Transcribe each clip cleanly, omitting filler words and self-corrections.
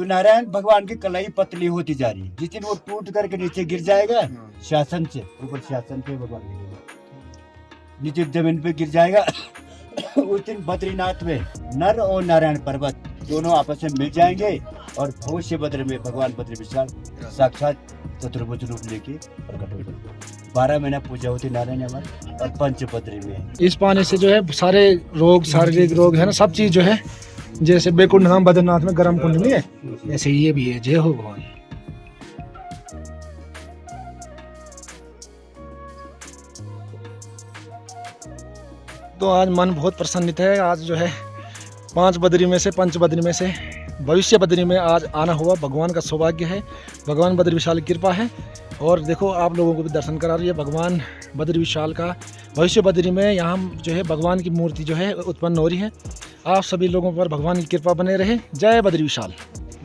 नारायण भगवान की कलाई पतली होती जा रही है। जिस दिन वो टूट करके नीचे गिर जाएगा, शासन से ऊपर, शासन पे भगवान नीचे जमीन पे गिर जाएगा, उस दिन बद्रीनाथ में नर और नारायण पर्वत दोनों आपस में मिल जाएंगे और भविष्य बद्र में भगवान बद्री विशाल साक्षात चतुर्भुज रूप लेके प्रकट हो जाएंगे। 12 महीना पूजा होती नारायण हमारे और पंचपत्री में। इस पानी से जो है सारे रोग, शारीरिक रोग है ना, सब चीज जो है, जैसे बेकुंड धाम बद्रीनाथ में गर्म कुंड नहीं है, ऐसे ये भी है। जय हो भगवान। तो आज मन बहुत प्रसन्नित है। आज जो है 5 बद्री में से, पंच बद्री में से भविष्य बद्री में आज आना हुआ, भगवान का सौभाग्य है, भगवान बद्री विशाल की कृपा है। और देखो आप लोगों को भी दर्शन करा रही है भगवान बद्री विशाल का। भविष्य बद्री में यहाँ जो है भगवान की मूर्ति जो है उत्पन्न हो रही है। आप सभी लोगों पर भगवान की कृपा बने रहे। जय बद्री विशाल।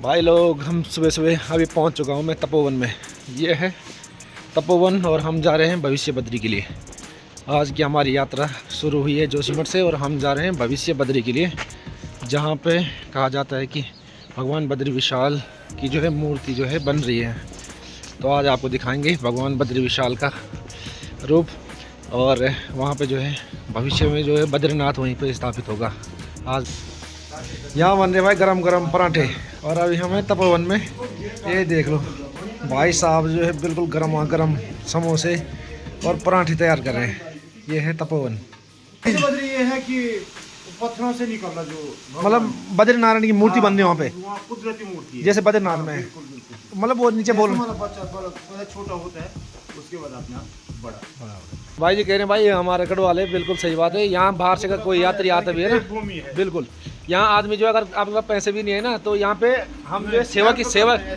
भाई लोग, हम सुबह सुबह अभी पहुँच चुका हूँ मैं तपोवन में। ये है तपोवन और हम जा रहे हैं भविष्य बद्री के लिए। आज की हमारी यात्रा शुरू हुई है जोशीमठ से और हम जा रहे हैं भविष्य बद्री के लिए, जहाँ पे कहा जाता है कि भगवान बद्री विशाल की जो है मूर्ति जो है बन रही है। तो आज आपको दिखाएंगे भगवान बद्री विशाल का रूप। और वहाँ पे जो है भविष्य में जो है बद्रीनाथ वहीं पे स्थापित होगा। आज यहाँ बन रहे भाई गरम गरम पराठे। और अभी हमें तपोवन में, ये देख लो भाई साहब जो है बिल्कुल गरमा गरम समोसे और पराठे तैयार कर रहे हैं। ये है तपोवन। बद्री ये है कि पत्थरों से निकलना, जो मतलब बद्रीनारायण की मूर्ति बन रही है वहाँ पे, वहाँ कुदरती मूर्ति है। जैसे बद्रीनाथ में है। मतलब वो नीचे बोल, मतलब बच्चा बड़ा छोटा होता है, उसके बाद अपने आप बड़ा। भाई जी कह रहे हैं भाई हमारे कड़ वाले, बिल्कुल सही बात है। यहाँ बाहर से अगर कोई यात्री आता भी है ना, भूमि है बिल्कुल यहाँ आदमी जो अगर आपके पास पैसे भी नहीं है ना, तो यहाँ पे हम जो है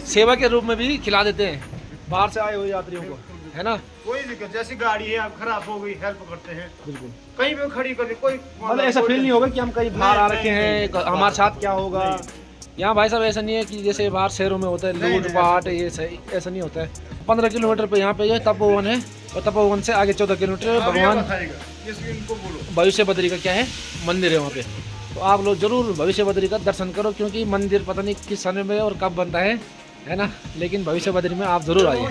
सेवा के रूप में भी खिला देते हैं बाहर से आए हुए यात्रियों को, है ना। कोई दिक्कत, जैसी गाड़ी है अब खराब हो गई, हेल्प करते हैं बिल्कुल, कहीं भी खड़ी कर दी, कोई मतलब ऐसा फील नहीं होगा कि हम कहीं बाहर आ रखे हैं, हमारे साथ क्या होगा। यहाँ भाई साहब ऐसा नहीं है कि जैसे बाहर शहरों में होता है लूट पाट, ये सही ऐसा नहीं होता है। 15 किलोमीटर पे यहाँ पे जो तपोवन है और तपोवन से आगे 14 किलोमीटर भगवान भविष्य बद्री का क्या है मंदिर है वहाँ पे। तो आप लोग जरूर भविष्य बद्री का दर्शन करो, क्योंकि मंदिर पता नहीं किस समय में और कब बनता है ना, लेकिन भविष्य बद्री में आप जरूर आइए।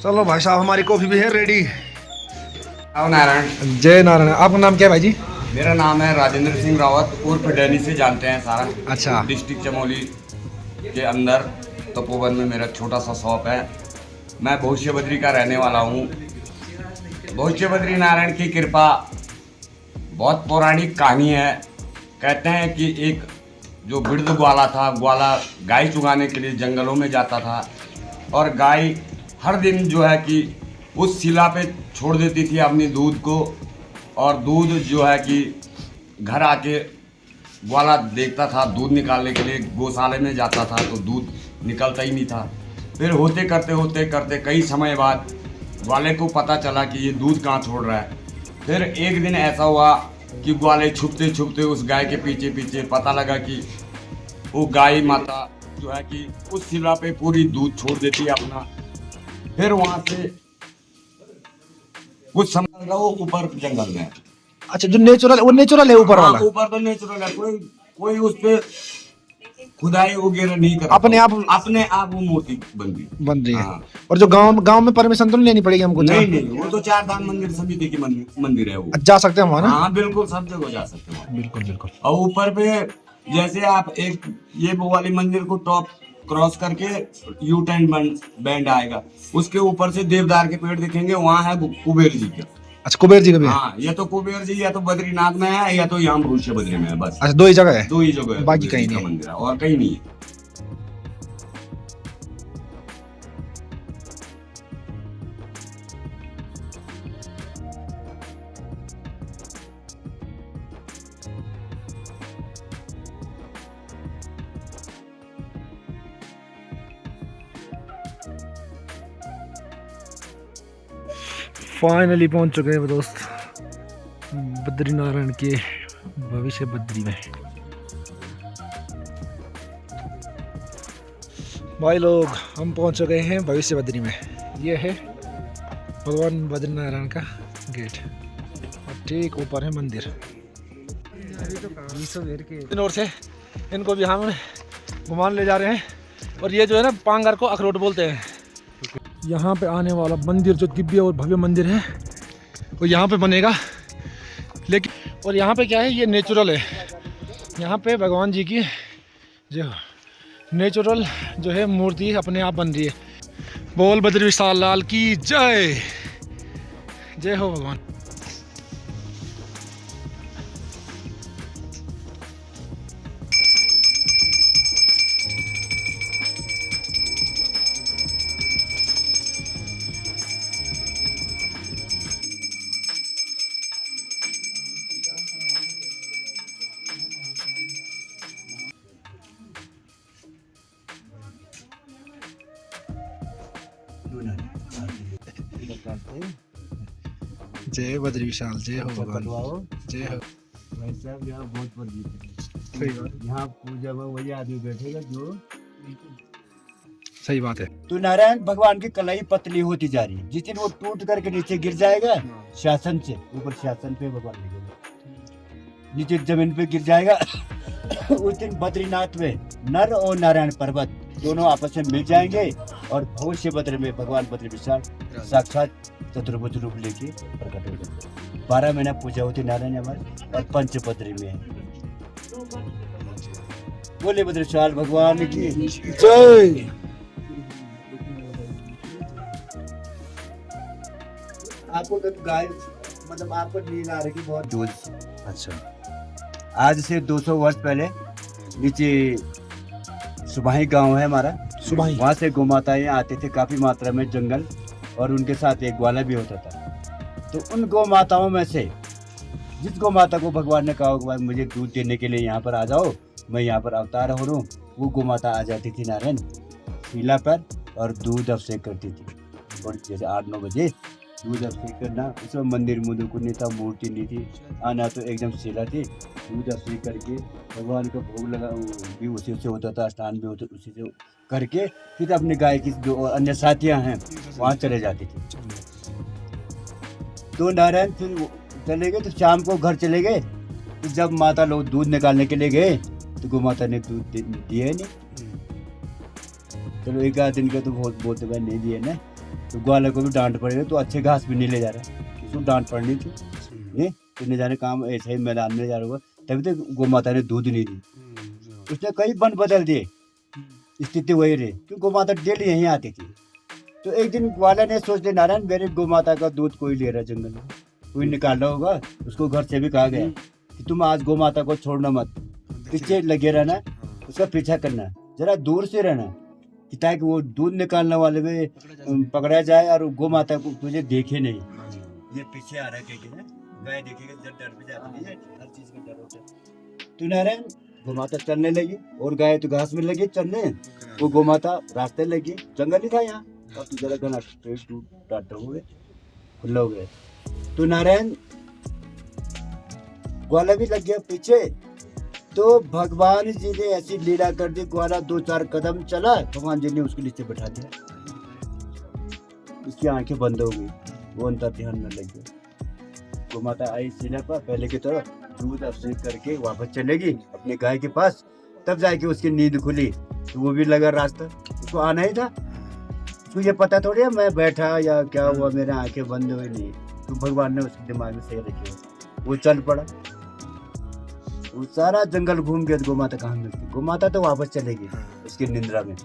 चलो भाई साहब, हमारी कॉफी भी है रेडी। नारायण। जय नारायण। आपका नाम क्या है भाई जी? मेरा नाम है राजेंद्र सिंह रावत, उर्फ डैनी से जानते हैं सारा। अच्छा। डिस्ट्रिक्ट चमोली के अंदर तपोवन में मेरा छोटा सा शॉप है। मैं भविष्य बद्री का रहने वाला हूँ। भविष्य बद्री नारायण की कृपा बहुत पौराणिक कहानी है। कहते हैं कि एक जो वृद्ध ग्वाला था, ग्वाला गाय चुगाने के लिए जंगलों में जाता था और गाय हर दिन जो है कि उस शिला पे छोड़ देती थी अपनी दूध को, और दूध जो है कि घर आके ग्वाला देखता था, दूध निकालने के लिए गौशाले में जाता था तो दूध निकलता ही नहीं था। फिर होते करते कई समय बाद ग्वाले को पता चला कि ये दूध कहाँ छोड़ रहा है। फिर एक दिन ऐसा हुआ कि ग्वाले छुपते छुपते उस गाय के पीछे पीछे, पता लगा कि वो गाय माता जो है कि उस शिला पे पूरी दूध छोड़ देती है अपना। फिर वहाँ से कुछ समय लगा, वो ऊपर जंगल में। अच्छा, जो नेचुरल, वो नेचुरल है ऊपर वाला? ऊपर तो नेचुरल है, कोई उस पे खुदाई वगैरह नहीं कर, अपने आप वो मूर्ति बन रही है। हाँ। और जो गांव में परमिशन तो नहीं लेनी पड़ेगी हमको? नहीं, वो तो 4 धाम मंदिर समिति की मंदिर है वो। जा सकते हैं वहाँ ना? हाँ बिल्कुल, सब जगह जा सकते हैं। बिल्कुल। और ऊपर पे जैसे आप एक ये वो वाली मंदिर को टॉप क्रॉस करके यू टर्न बैंड आएगा, उसके ऊपर से देवदार के पेड़ दिखेंगे, वहाँ है कुबेर जी का। अच्छा, कुबेर जी का भी है? हाँ, या तो कुबेर जी या तो बद्रीनाथ में है या तो यहाँ भविष्य बद्री में है। बस अच्छा, 2 ही जगह है? 2 ही जगह है, बाकी कहीं नहीं मंदिर है और कहीं नहीं है। फाइनली पहुंच चुके हैं दोस्त बद्रीनारायण के भविष्य बद्री में। भाई लोग, हम पहुंच चुके हैं भविष्य बद्री में। ये है भगवान बद्रीनारायण का गेट और ठीक ऊपर है मंदिर। इन ओर से इनको भी हम घुमाने ले जा रहे हैं। और ये जो है ना पांगर को अखरोट बोलते हैं। यहाँ पे आने वाला मंदिर जो दिव्य और भव्य मंदिर है वो यहाँ पे बनेगा। लेकिन और यहाँ पे क्या है, ये नेचुरल है। यहाँ पे भगवान जी की जो नेचुरल जो है मूर्ति अपने आप बन रही है। बोल बद्री विशाल लाल की जय, जय हो भगवान। जय बद्री विशाल, जय हो भगवान, जय हो। भाई साहब यहाँ बहुत प्रदीप है। सही बात, यहाँ पूजा में वही आदमी बैठेगा जो सही बात है। तो नारायण भगवान की कलाई पतली होती जा रही है। जिस दिन वो टूट करके नीचे गिर जाएगा शासन से, ऊपर शासन पे भगवान लगेगा, नीचे जमीन पे गिर जाएगा उस दिन बद्रीनाथ में नर और नारायण पर्वत दोनों आपस में मिल जाएंगे और भविष्य बद्र में भगवान बद्री विशाल साक्षात चतुर्भुज रूप लेके प्रकट हो जाते। 12 महीना पूजा होती नारायण हमारे और पंचपत्री में है। बोले बद्री विशाल भगवान की जय। आपको तो गाय मतलब आपको नींद आ रही बहुत जोर से। अच्छा, आज से 200 वर्ष पहले नीचे सुबाही गांव है हमारा, सुबाही, वहाँ से गौ माताएं आते थे काफी मात्रा में जंगल, और उनके साथ एक ग्वाला भी होता था। तो उन गौ माताओं में से जिस गौ माता को भगवान ने कहा कि मुझे दूध देने के लिए यहाँ पर आ जाओ, मैं यहाँ पर अवतार हो रहा हूँ, वो गौ माता आ जाती थी नारायण शिला पर और दूध अभिषेक करती थी। और जैसे 8-9 बजे दूध अभिषेक करना, उसमें मंदिर मुंदिर को नहीं था, मूर्ति नहीं थी, आना तो एकदम शिला थी। दूध अभिषेक करके भगवान का भोग लगा भी उसी से होता था, स्नान भी होता उसी से करके फिर अपने गाय की जो अन्य साथियां हैं वहाँ चले जाती थी। तो नारायण फिर चले गए, तो शाम को घर चले गए। तो जब माता लोग दूध निकालने के लिए गए तो गौ माता ने दूध दिए नहीं। चलो एक आध दिन का तो बहुत बोलते भाई नहीं दिए ना, तो ग्वाला को भी डांट पड़ेगा, तो अच्छे घास भी नहीं ले जा रहा, उसको डांट पड़नी थी। ये तो न जाने काम ऐसे ही मैदान में जा रहा होगा, तभी तो गौ माता ने दूध नहीं दी। उसने कई वन बदल दिए, स्थिति वही रही, क्योंकि गौ माता डेली यहीं आती थी। तो एक दिन ग्वाला ने सोच लिया नारायण मेरे गौ माता का दूध कोई ले रहा, जंगल में कोई निकाल रहा होगा। उसको घर से भी कहा गया कि तुम आज गौ माता को छोड़ना मत, पीछे लगे रहना, उसका पीछा करना, जरा दूर से रहना, कि ताकि वो दूध निकालने वाले में पकड़ा जाए और गौ माता को तुझे देखे नहीं। ये पीछे आ रहा है ना, गाय देखेगा डर भी जाती है, हर चीज का डर होता है। तो नारायण गौ माता चलने लगी और गाय तो घास में लगी चलने, वो गौ माता रास्ते लगी, जंगल ही था यहाँ, और तो जरा घना टाटा हुए खुला हो गए। तो नारायण ग्वाला भी लग गया पीछे। तो भगवान जी ने ऐसी लीला कर दी, ग्वाला 2-4 कदम चला, भगवान जी ने उसके नीचे बैठा दिया, उसकी आंखें बंद हो गई, वो अंतर ध्यान में लग गया। गौ माता आई शिला पर पहले की तरह दूध अभिषेक करके वापस चलेगी अपने गाय के पास, तब जाके उसकी नींद खुली। तो वो भी लगा रास्ता, उसको आना ही था, उसको ये पता थोड़ी है मैं बैठा या क्या हुआ, मेरे आंखें बंद हुई नहीं। तो भगवान ने उसके दिमाग में सही रखी, वो चल पड़ा। वो सारा जंगल घूम गया, गौ माता कहाँ मिलती, गौ माता तो वापस चलेगी उसकी निंद्रा में।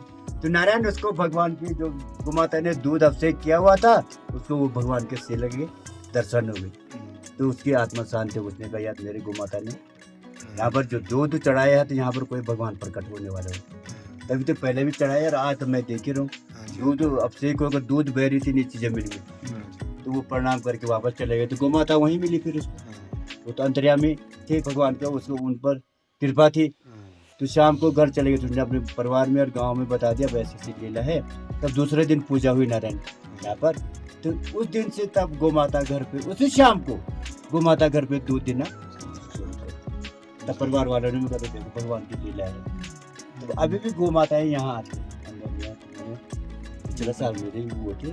तो नारायण उसको भगवान की जो गौ माता ने दूध अभिषेक किया हुआ था, उसको वो भगवान के से लगे दर्शन हो गए। तो उसकी आत्मा शांति, उसने कहा यार मेरे गौ माता ने यहाँ पर जो दूध चढ़ाया है, तो यहाँ पर कोई भगवान प्रकट होने वाला है। तभी तो पहले भी चढ़ाया और आज तो मैं देख ही रहा हूँ, दूध अभिषेक होकर दूध बह रही थी नीचे जमीन में। तो वो प्रणाम करके वापस चले गए। तो गौ माता वहीं मिली फिर उसको, वो तो अंतर्यामी थे भगवान का, उसको उन पर कृपा थी। तो शाम को घर चले गए, तुमने अपने परिवार में और गांव में बता दिया वैसी सी लीला है। तब दूसरे दिन पूजा हुई नारायण यहाँ पर। तो उस दिन से तब गौ माता घर पे, उसी शाम को गौ माता घर पे दूध देना, तब परिवार वालों ने भी कहा देखो भगवान की लीला है। तो अभी भी गौ माताएं यहाँ आती हैं। पिछले साल मेरे वो थे,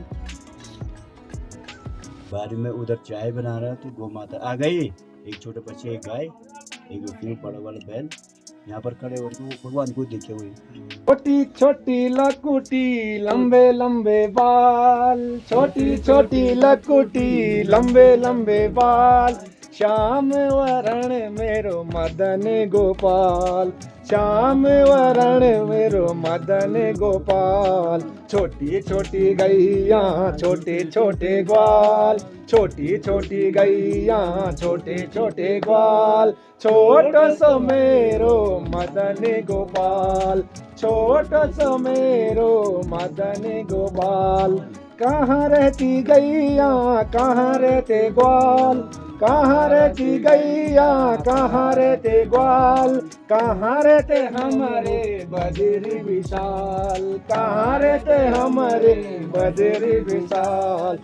बाद में उधर चाय बना रहा तो गौ माता आ गई, एक छोटे बच्चे, एक गाय, एक उसमें बड़ा वाला बैल, यहाँ पर खड़े होकर वो भगवान को देखे हुए। छोटी छोटी लकुटी लंबे लंबे बाल, छोटी छोटी लकुटी लंबे लंबे बाल, श्याम वरण मेरो मदन गोपाल, श्याम वरण मेरो मदन गोपाल। छोटी छोटी गैया छोटे छोटे ग्वाल, छोटी छोटी गैया छोटे छोटे ग्वाल, छोटो सो मेरो मदन गोपाल, छोटो सो मेरो मदन गोपाल। कहाँ रहती गैया कहाँ रहते ग्वाल, कहाँ रहती गैया कहाँ रहते ग्वाल, कहाँ रहते हमारे बद्री विशाल, कहाँ रहते हमारे बद्री विशाल।